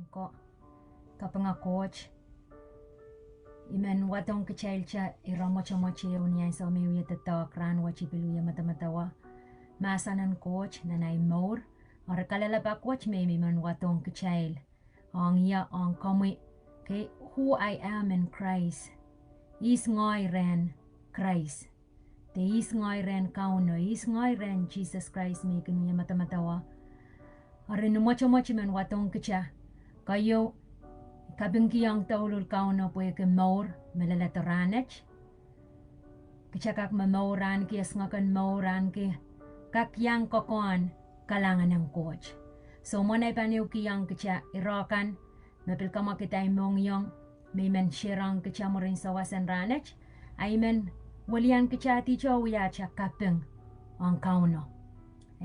ko kapanga coach imen watong kecil cha iramo moche unian so mi wi tato kran wachi piluya mata-matawa masanan coach nanay more or kalala pa coach me man watong kecil ong ya ong komi okay who I am in Christ is ngoy ren Krais te is ngoy ren kauno is ngoy ren Jesus Christ me kunya mata-matawa or no moche man watong kecha kayo kabingki ang taulul kauno po ke maur melalatoranech kachakak mamauran ki asngakan mauran ki kakyang kokon kalangan ng coach so monay paniw kiyang kacha irokan mapil kama kitay mongyong may men shirang kacha mo rin sa wasan ranech ay men walian kacha ticho wiyacha kaping ang kauno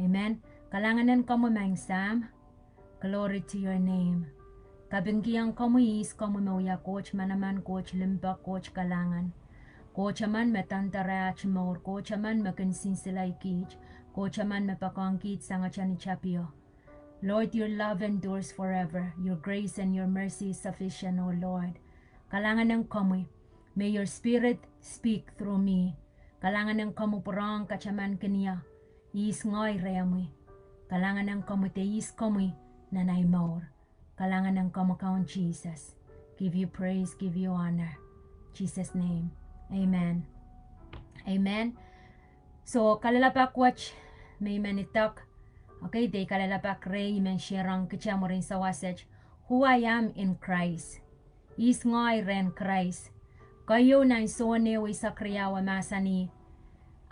amen kalanganan kamo mang Sam glory to your name kabingkiang kamuis kamu mauya coach manaman coach limpa coach kalangan coach man metantara chmor coach man makansin silay kich coach man mapakangkit sanga chani chapio Lord, your love endures forever. Your grace and your mercy is sufficient, O Lord. Kalangan ng kamu, may your spirit speak through me. Kalangan ng kamu purang kachaman kaniya, is ngoy reamoy. Kalangan ng kamu te is kamu nanay maur. Kalangan ng kamu kaun Jesus. Give you praise, give you honor. Jesus' name. Amen. Amen. So, kalalapak watch, may manitok. Okay, day kalalapak ray men shirang kitcha mo rin sa wasage. Who I am in Christ. Is ngoy ren Christ. Kayo na isonew isa kriyawa masani.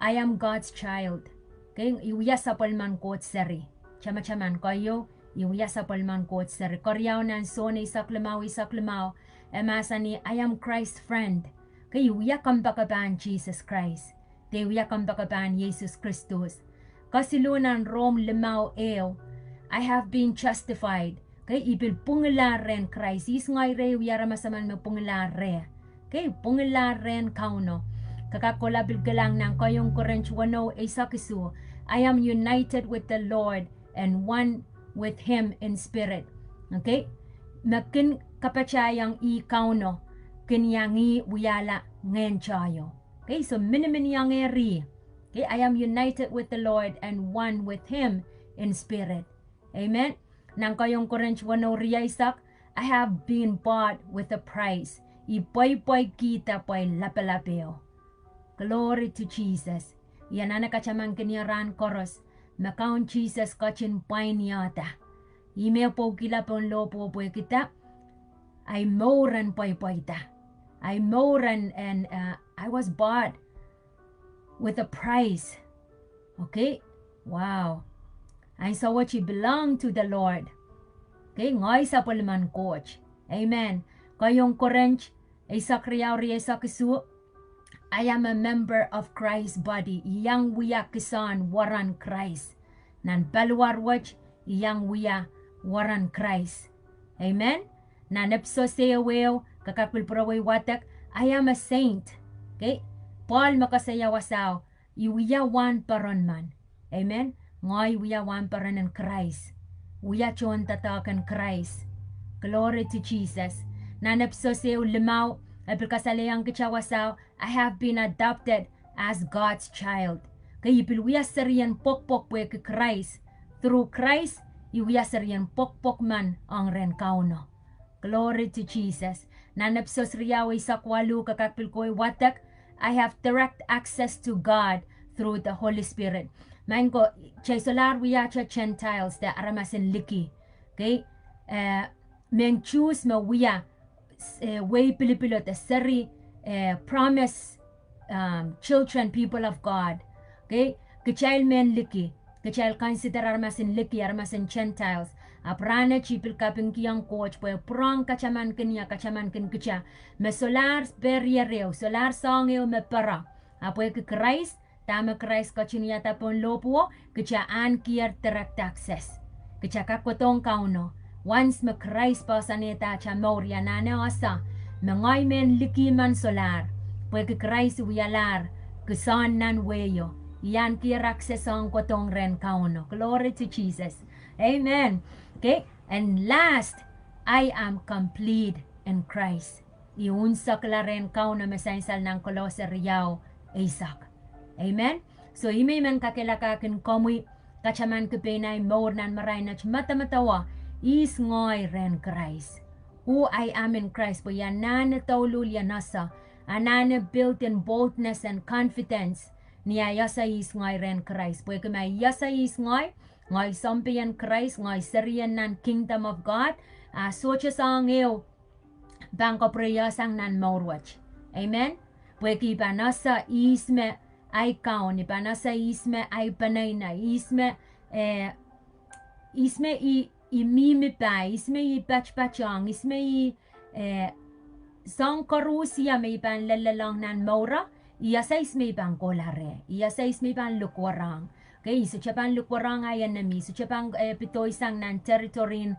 I am God's child. Okay, iwiya sa palman ko seri. Chama-chaman kayo. Iwiya sa palman ko seri. Koryaw na isone isa klamaw. Masani, I am Christ's friend. Okay, iwiya kang bakaban Jesus Christ. Te iwiya kang bakaban Jesus Christus. Kasilunan Rome limaw eo, I have been justified. Kay ibil pungilaren Christ. Is ngay re wiyara masaman mo pungilare. Kay pungilaren kauno. Kakakolabil galang ng kayong Corinth 1:0 isa kisu. I am united with the Lord and one with Him in spirit. Okay? Makin kapachayang i kauno. Kinyangi wiyala ngayon chayo. Okay? So minimin yang eri. Okay, I am united with the Lord and one with Him in spirit. Amen. Nang kayong Corinth 1:0 Isak, I have been bought with a price. Ipoy-poy kita poy lapelapeo. Glory to Jesus. Yan na nakachamang kiniyaran koros. Makaon Jesus kachin pain yata. Ime po kila pon lopo po kita. I moran poy-poy ta. I moran and I was bought with a price. Okay? Wow. I saw what you belong to the Lord. Okay? Ngay sa palman coach. Amen. Kayong Corinth, isa kriyaw riya sa kisu, I am a member of Christ's body. Iyang wiya kisan waran Christ. Nan balwar watch, iyang wiya waran Christ. Amen? Nan epso seyawew, kakapilpuraway watak, I am a saint. Okay? Paul makasayawasaw, iwiyawan paron man. Amen? Ngoy wiyawan paron ng Christ. Wiyachon tatakan Christ. Glory to Jesus. Nanapso siya limaw, apilkasalayang kitsawasaw, I have been adopted as God's child. Kaya ipilwiyasariyan pokpok pwe ke Christ. Through Christ, iwiyasariyan pokpok man ang ren kauno. Glory to Jesus. Nanapso sriyaway sa kwalu kakapilkoy watak, I have direct access to God through the Holy Spirit. Mango, chay solar wiyacha Gentiles da aramasin liki. Okay? Men choose ma wiya way pilipilo the seri promise children, people of God. Okay? Kachayl men liki. Kachayl consider aramasin liki, aramasin Gentiles. Aprana chipil kaping kiyang coach po prang kachaman kanya kachaman kin kacha me solar berriereo solar songeo me para apo ke Krais tama Krais kachinya tapon lopo kacha an kier direct access kacha kakotong kauno once me Krais pasaneta cha moria nane asa me ngoy men likiman solar po ke Krais wialar kusan nan weyo yan kier access ang kotong ren kauno. Glory to Jesus. Amen. Okay, and last, I am complete in Christ. Iunsak la rin kau na mesainsal ng Kolose Riyaw Isak. Amen? So ime man kakilakakin komui kachaman kupinay more nan maray na matamatawa is ngoy ren Christ. Who I am in Christ po yan na taululya nasa anana built in boldness and confidence niya yasa is ngoy ren Christ. Po kumay yasa is ngoy sompian Christ ngoy serian nan kingdom of God socha sang ew bangko priyasang nan morwach. Amen? Po kipa nasa isme ay kaon ni panasa isme ay panay na isme mimi pa isme pachpachang isme sang karusia may pan lalalang nan maura iya sa isme pan kolare iya sa isme pan lukwarang okay so chapan lukwarang ayan nami so chapan pitoy sang nan territorin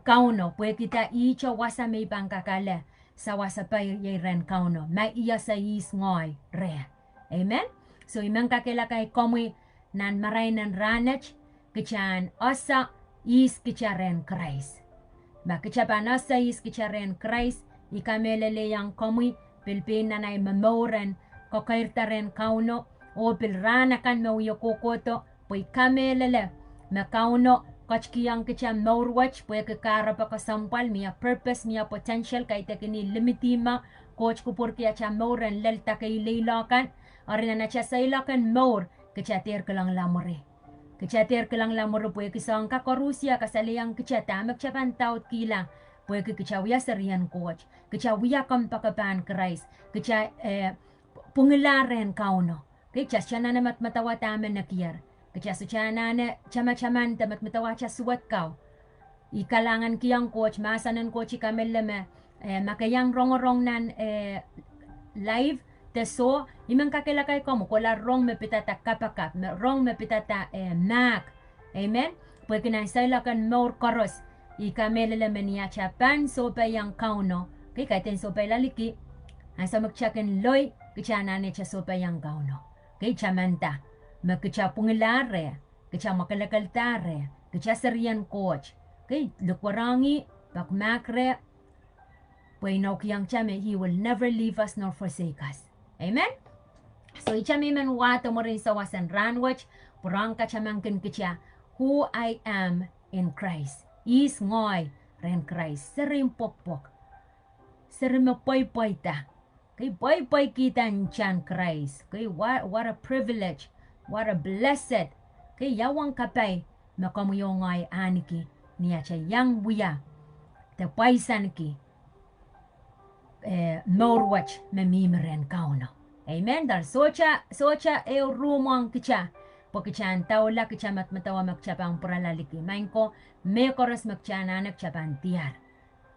kauno pwe kita icha wasa may pan kakala sa wasa pa ren kauno may iya sa is ngoy re. Amen? So imang kakilakay komoy nan maray nan ranach kichan asa is kicharen Krais. Ba kichapan asa is kicharen Krais ikamelele yang komoy pilpin nanay mamoren kokairtaren kauno o pilrana kan mauyo kokoto po ikamelele makauno kachkiyang kichan maurwach po ikakara pa kasampal miya purpose miya potential kay tekini limitima coach ko porque acha mauren lelta kay leilakan Arina na siya sa ilakan more, kachatir ka lang lamore. Kachatir ka lang lamore po kisang kakorusya kasaliyang kachatamak siya pantaut kila. Po kachawiya sa riyan coach. Kachawiya kam pakapan Krais. Kacha pungilaren kauno. Kacha siya na namat matawa taman na kiyar. Kacha siya na chama-chaman tamat matawa siya suwat kaw. Ikalangan kiyang coach, masanan coach ikamelleme. Makayang rong-rong nan live. So, imang kakilakay ko mo, kula rong me pitata kapakap, rong me pitata mak. Amen? Pwede kinaisailakan more koros. Ikamelala meniya chapan, so pa yang kauno. Okay, kahit so pa laliki. Ang sa magchakin loy, kichana ne cha so pa yang kauno. Okay, chamanta. Magkicha pungilare, kicha makalakaltare, kicha serian coach. Okay, lukwarangi, pakmakre, pwede no kiyang chame, he will never leave us nor forsake us. Amen? So, ichamiman wato mo rin sa wasan ranwach, purang kachamangkin kitya, who I am in Christ. Is ngoy ren Christ. Serim pokpok. Serim poy-poy ta. Kay poy-poy kita chan Christ. Kay what a privilege. What a blessed. Kay yawang kapay, makamuyong ngoy aniki, niya siya yang buya. Tapaysan ki. Norwach memimeren kauno. Amen. Dar socha rumong kicha. Po kichan taula kicha matmatawa magchapang puralaliki. Main ko me koras magchana nagchapan tiar.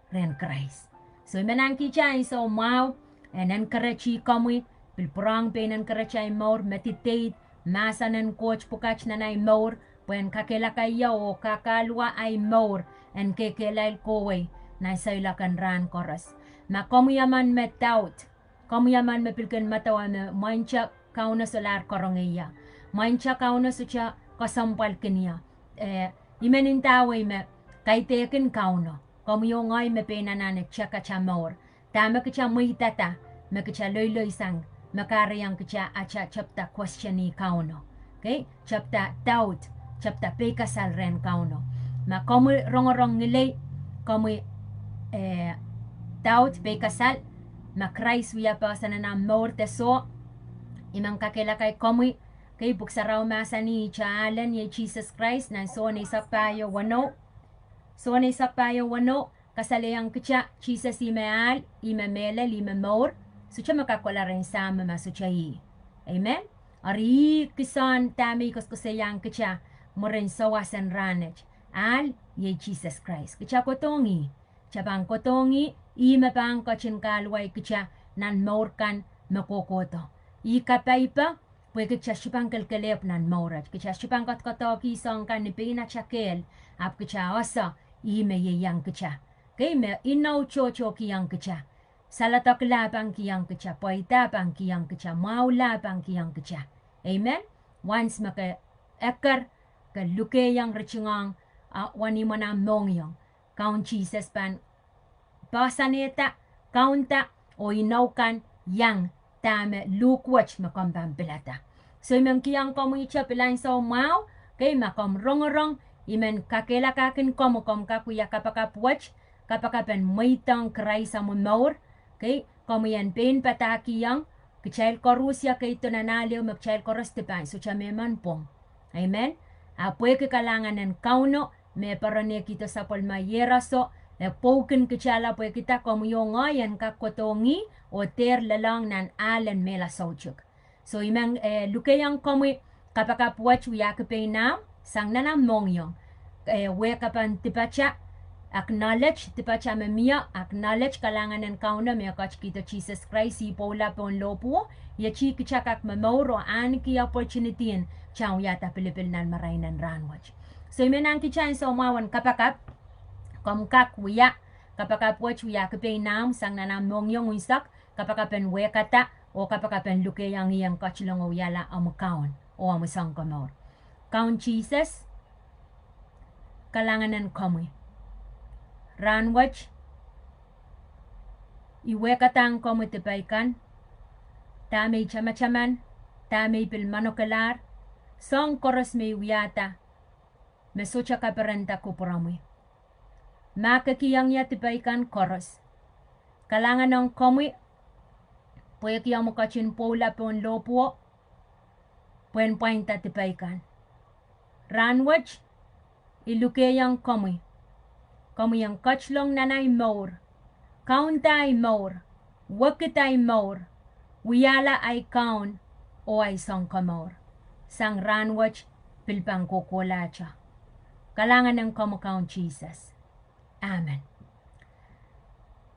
Ren Krais. So menang kicha so mau enen karachi kamui pilpurang penan karachay maur meditate masanan coach pukach nanay maur puen kakelakaya o kakalwa ay maur en kekelay kowe na saylakan ran koras. Na komuyaman me doubt, komuyaman me pilken matawa me mancha kauna solar korongiya, mancha kauna sucha kasampal kenya. Imenintawe me kay teken kauno, komuyongay me penananek chaka chamor, tama kicha muitata, me kicha loy sang, makarayang kicha acha chapta questioni kauno. Okay, chapta doubt, chapta pekasal ren kauno. Ma komu rongorong nilay, komu doubt be kasal ma Krais wiya pa sa na morte so imang kakilakay komoy kay buksaraw masa ni chaalan ni Jesus Christ na so ni sapayo wano kasalayang kitya Jesus imeal imemele limemor so siya makakola rin sama masuchay. Amen? Ari kisan tami kuskusayang kitya mo rin sawasan ranach al ye Jesus Christ kitya kotongi chabang kotongi imapang kachin kalway kitya nan maurkan makokoto. Ikapay pa, pwede kitya sipang kalkalep nan maurat. Kitya sipang katkotoki song kan ni pina chakel, ap kitya osa, ime yeyang kitya. Kay me inaw chocho kiyang kitya. Salatok lapang kiyang kitya, poita pang kiyang kitya, maula pang kiyang kitya. Amen? Once maka ekar, kaluke yang rechungang, wani mo na mongyong. kaun Jesus pan basaneta kaunta o inaukan yang tame lukwach makom pilata. So imen kiyang komu icha pilain sa mau kay makom rong imen kakela kakin komu kom kakuya kapakapwach kapakapen maitang Krais sa maur kay komu yan pen pataki yang kichail korusya kay ito nanaliw magchail koros tipan so chameman pong. Amen. Apoy kikalangan ng kauno me parane kita sa palmayera so na poken kichala po kita komu yung ngayon kakotongi o ter lalang nan alen mela sauchuk. So imang lukayang komu kapakapwach uyakapay sang nanam mongyong we kapan tipacha acknowledge tipacha memia acknowledge kalangan ng kauna me kach kita Jesus Christ ipola pon lopo ya chi kichakak mamoro an ki opportunity chaw yata pilipil nan marainan ranwach. So imenang kichain so mawan kapakap komkak wiya kapakapwach uyakapay sang nanam mongyong wisak kapakapen we kata o kapakapen lukayang iyang kachlong uyala amukaon o amusang kamor. Kaun Jesus kalangan ng komoy. Ranwach iwe katang komoy tipaikan tamay chamachaman tamay pilmanokalar song koros may wiyata mesocha kaparenta kupuramoy. Makakiyang ya tipaikan koros. Kalangan ng komoy puya kiyang mukachin pola pon lopo puen painta tipaikan. Ranwach ilukeyang komoy yang kachlong nanay maur kaunta ay maur wakit ay maur wiyala ay kaun o ay song kamor sang ranwach pilpang kukulacha kalangan ng komo kaun Jesus. Amen.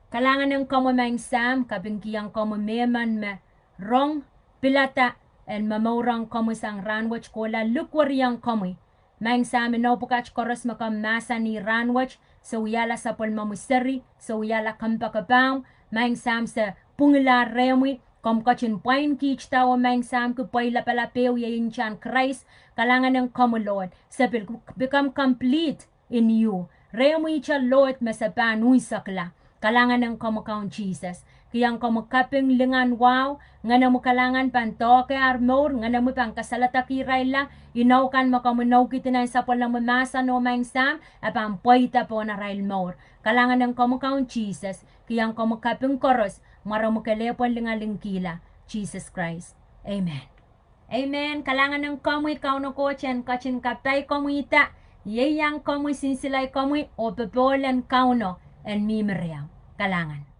Kalangan ng komo maing sam kabingkiyang komo meman me rong pilata en mamorang komo sang ranwach kola lukwariang komo maing sa amin no pukach koros makam masa ni ranwach sa uyala sa polmamuseri sa uyala kampakabang maing sam sa pungila remwi kom kachin pain kich tawa maing sam ku paila palapeo yayin chan Krais kalangan ng komo Lord sa become complete in you remwi cha Lord masaban uysakla kalangan ng komo kaun Jesus kiyang komo kaping lingan wow nga na mo kalangan panto kay armor nga na mo pang kasalata kiray lang inaw kan makamunaw kita na sa palang mamasa no maing sam apang poita po na rail more kalangan ng komo kaun Jesus kiyang komo kaping koros mara mo kalepon lingalingkila Jesus Christ. Amen. Amen. Kalangan ng komo ikaw no ko chen kachin kapay komo ita yeyang komo sinsilay komo o pepolan kauno en mimream kalangan.